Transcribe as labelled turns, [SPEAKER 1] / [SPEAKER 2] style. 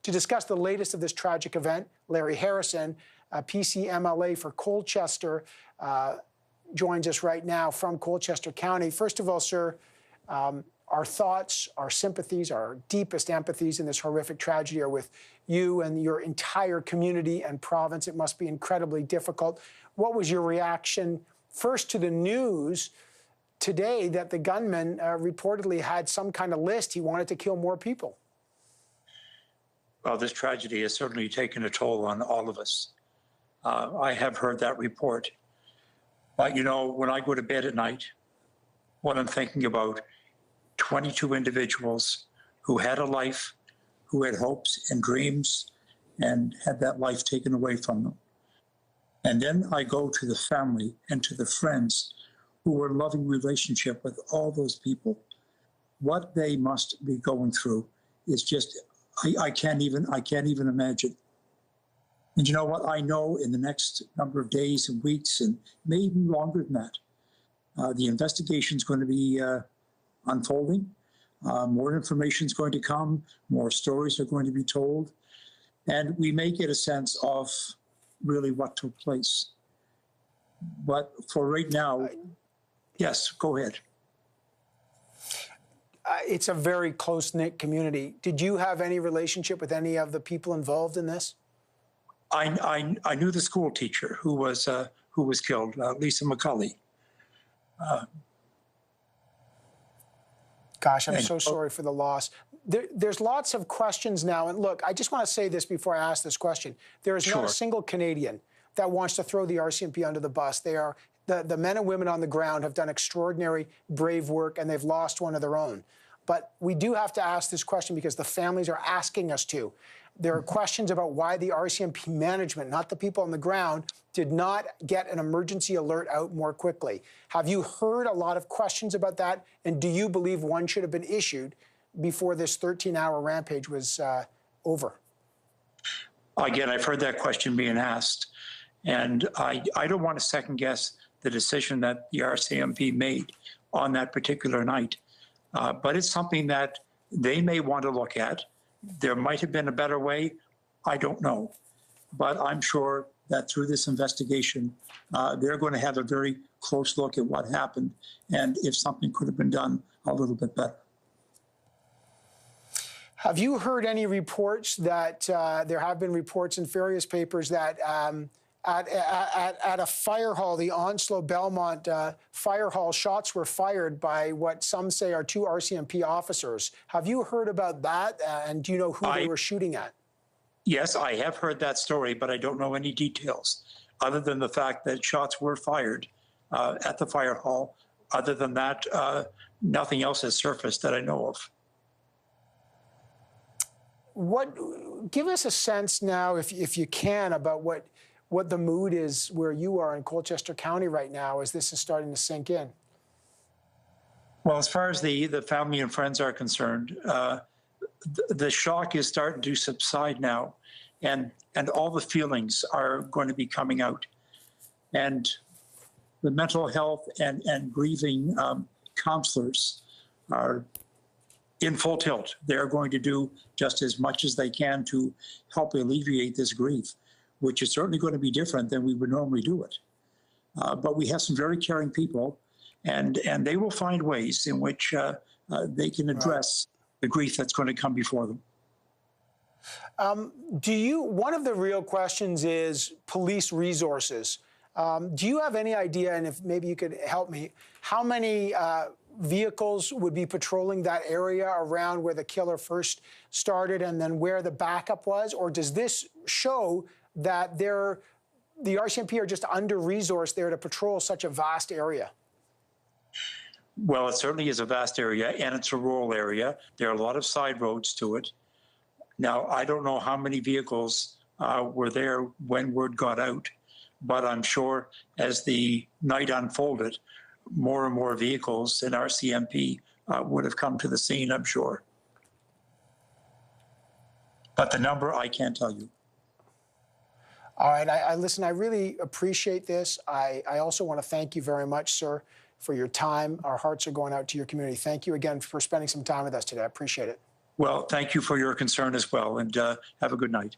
[SPEAKER 1] To discuss the latest of this tragic event, Larry Harrison, PCMLA for Colchester, joins us right now from Colchester County. First of all, sir, our thoughts, our sympathies, our deepest empathies in this horrific tragedy are with you and your entire community and province. It must be incredibly difficult. What was your reaction first to the news today that the gunman reportedly had some kind of list? He wanted to kill more people.
[SPEAKER 2] Well, this tragedy has certainly taken a toll on all of us. I have heard that report. But, you know, when I go to bed at night, what I'm thinking about, 22 individuals who had a life, who had hopes and dreams, and had that life taken away from them. And then I go to the family and to the friends who were in loving relationship with all those people. What they must be going through is just, I can't even imagine. And you know what? I know in the next number of days and weeks, and maybe even longer than that, the investigation is going to be unfolding. More information is going to come. More stories are going to be told. And we may get a sense of really what took place. But for right now, yes, go ahead.
[SPEAKER 1] It's a very close-knit community. Did you have any relationship with any of the people involved in this?
[SPEAKER 2] I knew the school teacher who was killed, Lisa McCulley.
[SPEAKER 1] Gosh, I'm so sorry for the loss. There's lots of questions now. And look, I just want to say this before I ask this question. There is not a single Canadian that wants to throw the RCMP under the bus. They are, the men and women on the ground have done extraordinary, brave work, and they've lost one of their own. But we do have to ask this question because the families are asking us to. There are questions about why the RCMP management, not the people on the ground, did not get an emergency alert out more quickly. Have you heard a lot of questions about that? And do you believe one should have been issued before this 13-hour rampage was over?
[SPEAKER 2] Again, I've heard that question being asked. And I don't want to second-guess the decision that the RCMP made on that particular night. But it's something that they may want to look at. There might have been a better way. I don't know. But I'm sure that through this investigation, they're going to have a very close look at what happened and if something could have been done a little bit better.
[SPEAKER 1] Have you heard any reports that there have been reports in various papers that at a fire hall, the Onslow Belmont fire hall, shots were fired by what some say are 2 RCMP officers? Have you heard about that? And do you know who they were shooting at?
[SPEAKER 2] Yes, I have heard that story, but I don't know any details other than the fact that shots were fired at the fire hall. Other than that, nothing else has surfaced that I know of.
[SPEAKER 1] Give us a sense now, if you can, about what the mood is where you are in Colchester County right now as this is starting to sink in.
[SPEAKER 2] Well, as far as the family and friends are concerned, the shock is starting to subside now, and all the feelings are going to be coming out. And the mental health and grieving counselors are in full tilt. They're going to do just as much as they can to help alleviate this grief, which is certainly going to be different than we would normally do it. But we have some very caring people, and they will find ways in which they can address the grief that's going to come before them.
[SPEAKER 1] One of the real questions is police resources. Do you have any idea, and if maybe you could help me, how many vehicles would be patrolling that area around where the killer first started and then where the backup was? Or does this show that the RCMP are just under-resourced there to patrol such a vast area?
[SPEAKER 2] Well, it certainly is a vast area, and it's a rural area. There are a lot of side roads to it. Now, I don't know how many vehicles were there when word got out, but I'm sure as the night unfolded, more and more vehicles in RCMP would have come to the scene, I'm sure. But the number, I can't tell you.
[SPEAKER 1] All right, listen, I really appreciate this. I also want to thank you very much, sir, for your time. Our hearts are going out to your community. Thank you again for spending some time with us today. I appreciate it.
[SPEAKER 2] Well, thank you for your concern as well, and have a good night.